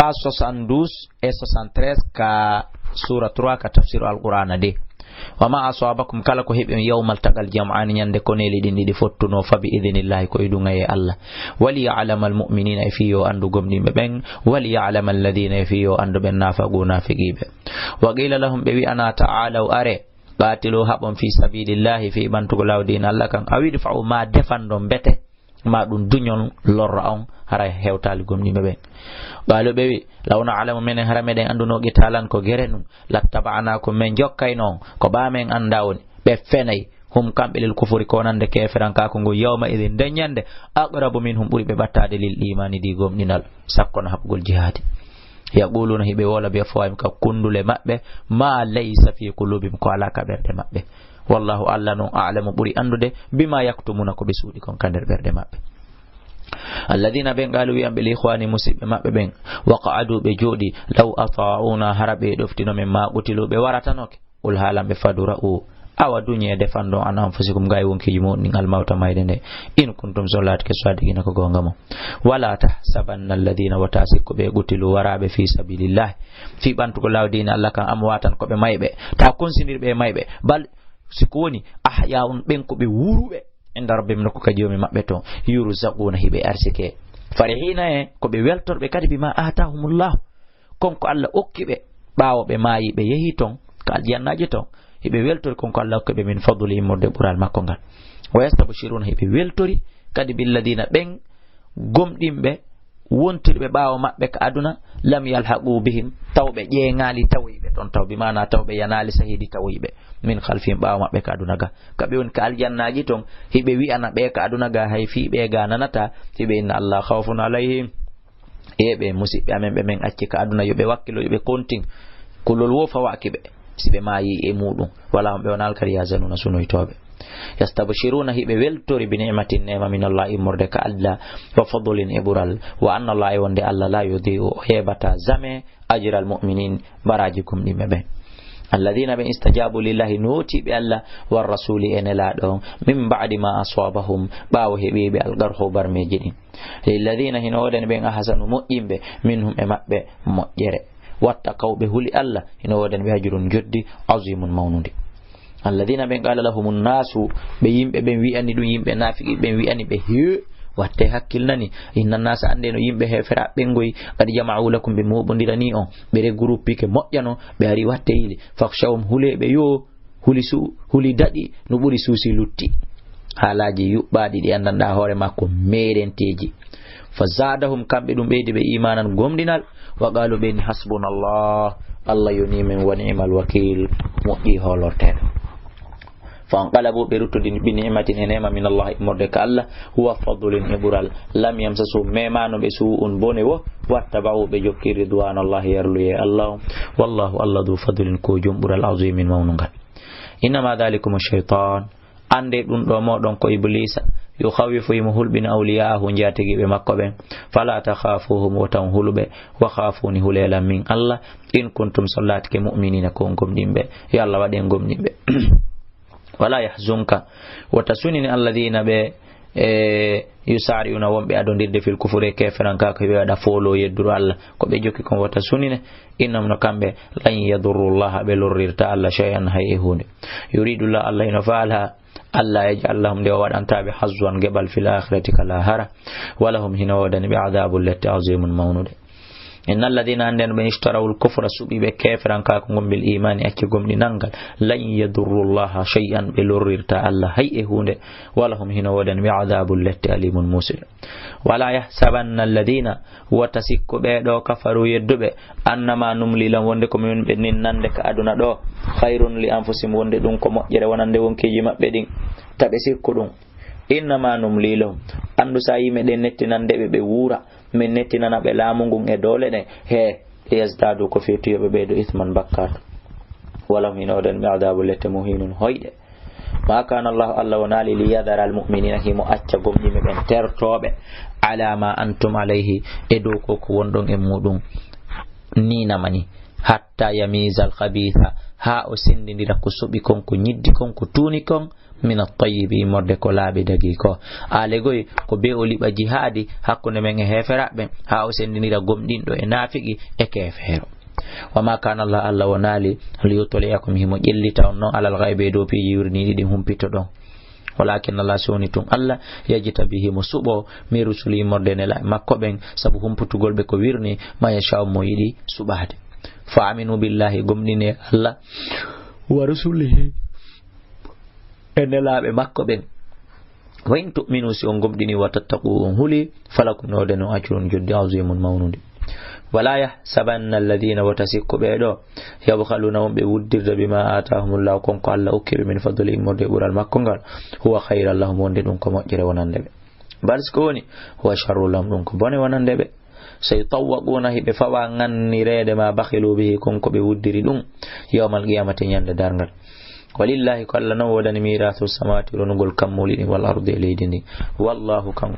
page 72 et 73 ka sura 3 ka tafsir al-Qur'an de wama asabakum kala ko hebe yawmal tagal jam'an nyande ko neli dindi di fottuno fa bi idhnillahi ko idunga e Allah wali ya'lamal mu'minina fiyo andu gomni be ben wali ya'lamal ladina fiyo andu ben nafaquna fiqibe wa qila lahum bi ana ta'alu are qatilu habon fi sabilillahi fi bantu lawdin Allah kan awidi fa ma defandon bete ma dun duñon lorra on hara hewtali gomni be balo bewi lawna alamu men harame den anduno gitalan ko gerenum lattabana ko men jokkay non ko ba men andawni be fenay hum kambe lil kufuri ko nande keferan ka ko go yawma idin denyande aqrabu minhum buri be battade lil imani di gomninal sakkon habgol jihad yaquluna hibe wala be fawim ka kundule mabbe ma laysa fi qulubihim ko ala ka berde mabbe wallahu alla no a'lamu buri andude bima yaktumuna ko be sudi kon kander berde mabbe alladhina ben galu wi ambe ikhwani musibbe mabbe ben waqa'adu be jodi law ata'una harabe doftino men ma qutilu be waratanoke ul halambe fadura'u awa dunye defando anam fusikum gay wonki yimo ning al mawta maydende in kuntum solat ke swadigina ko gongamo wala tahsabanna alladhina watasiku be qutilu warabe fi sabilillah fi bantu ko lawdina Allah kan amwatan ko be maybe ta konsinirbe maybe bal sikoni ahyaun ben ko be wurube inda rabbim nako kajomi mabbe to yurzaquna hibe arsike farihina ko be weltorbe kadi bima atahumullah konko Allah okkibe baawo be mayi be yehi ton kal jannaji ton hibe weltori konko Allah okkibe min fadli murde bural makko ngal wa yastabshiruna hibe weltori kadi bil ladina ben gomdimbe wontirbe baawo mabbe ka aduna lam yalhaqu bihim tawbe jeengali tawibe ton tawbi mana tawbe yanali sahidi tawibe min khalfihim baawo mabbe ka aduna ga kabe won ka aljannaji ton hibe wi ana be ka aduna ga hayfi be ga nanata hibe inna Allah khawfun alayhim ebe musibbe amen be men acci ka aduna yobe wakkilo yobe konting kulul wo fa wakibe sibe mayi e mudum wala be wonal kariya zanuna sunoy tobe yastabshiruna hibe weltori bi ni'matin nema min Allah imurde ka Allah wa fadlin ibural wa anna Allah wonde Allah la yudhi'u hebata zame ajral mu'minin barajikum dimbe alladhina bi istajabu lillahi nuti bi Allah war rasuli enela do min ba'di ma aswabahum bawo hebe be algarhu barmejidi lilladhina hinoden ben ahsanu mu'imbe minhum e mabbe mojjere wattaqaw be huli Allah hinoden be ajrun joddi azimun mawnundi alladhina ben qala lahumun nasu be yimbe ben wi'ani dum yimbe nafiki ben wi'ani be he watte hakkilnani inna nasa ande no yimbe hefera bengoy qad jama'u lakum bi mubondirani on bere groupe ke mojjano be ari watte yili fakhshawum hulebe yo huli dadi no buri susi lutti halaji yubbadi di andanda hore makko merenteji fazadahum kambe dum beedi be imanan gomdinal wa qalu ben hasbunallah Allah yuni min wa ni'mal wakil mu'i holorten فانقلبوا برتد بنعمة نعمة من الله مردك الله هو فضل إبرال لم يمسسوا ميمان بسوء بونه واتبعوا بجوك رضوان الله يرلي الله والله الله ذو فضل كوجم برال عظيم مونغا إنما ذلكم الشيطان ande dum do modon ko iblis yukhawifu yumhul bin awliyaahu njatigi be makko ben fala takhafuhum wa tanhulube wa khafuni hulela min Allah in kuntum sallatike mu'minina ko gomdimbe ya Allah waden gomdimbe wala yahzunka watasunni alladhina be yusariuna wonbe adondirde fil kufure keferan ka ko be wada folo yedduru Allah ko be jokki kon watasunni innam no kambe lan yadurru Allah be lurrirta Allah shay'an hayhunde yuridu la Allah ina fa'ala Allah yaj'al lahum de wadanta bi hazwan gebal fil akhirati kala hara walahum hina wadan bi adhabul lati azimun mawnud innal ladina anden be ishtarawul kufra subi be keferan ka ko bil imani acci gomdi nangal lan yadurru Allah shay'an bilurrirta Allah hay hunde walahum hina wadan bi adhabul lati alimun musir wala yahsabanna alladina watasikku be do kafaru yeddube annama numli lam wonde ko min be ninnande ka aduna do khairun li anfusim wonde dum ko mojjere wonande wonkeji mabbe din tabe sikku dum innama numli lahum andu sayi meden nettinande be wura min nettinana be laamungun e dole ne he yazdadu ko fetiyobe be do ithman bakkat wala min odan bi adabul latamuhinun hoyde ma kana Allah wanali li yadara al mu'minina himu acca gomni me ben tertobe ala ma antum alayhi e do ko wondon e mudum ni namani hatta yamizal khabitha ha o sendindira ko subi kon ko nyiddi kon ko tuni kon min at-tayyibi morde ko laabi dagi ko alegoy ko be o liba jihadi hakkunde men e heferaɓe ha o sendindira gomɗinɗo e nafiki e kefero wama kana Allah wonali liyutliyakum himo ƴellita on non alal ghaibi do pi yurni ɗi humpito ɗon walakin Allah soni tun Allah yajita bihi mo suɓo mi rusuli morde ne la makko ɓen sabu humputugol ɓe ko wirni ma yasha mo yiɗi suɓade fa aminu billahi gomɗine Allah wa rusulihi ene laaɓe makko ɓen wa in tu'minu si on gomɗini wa tattaqu on huli falakum node no ajrun joddi azimun mawnude wala yahsabanna alladhina watasikku ɓeɗo yabkhaluna won ɓe wuddirde bima atahumullahu konko Allah okkiɓe min fadli morde ɓural makko ngal huwa khayran lahum wonde ɗum ko moƴƴere wonande ɓe bal ko woni huwa sharru lahum ɗum ko bone wonande ɓe saytawwaquna hiɓe fawa ngannirede ma bakhilu bihi konko ɓe wuddiri ɗum yawmal qiyamati ñande darngal walillahi ko Allah non wodani mirasu samawati ronugol kammuli ɗi wal ardi e leydi ndi wallahu kanko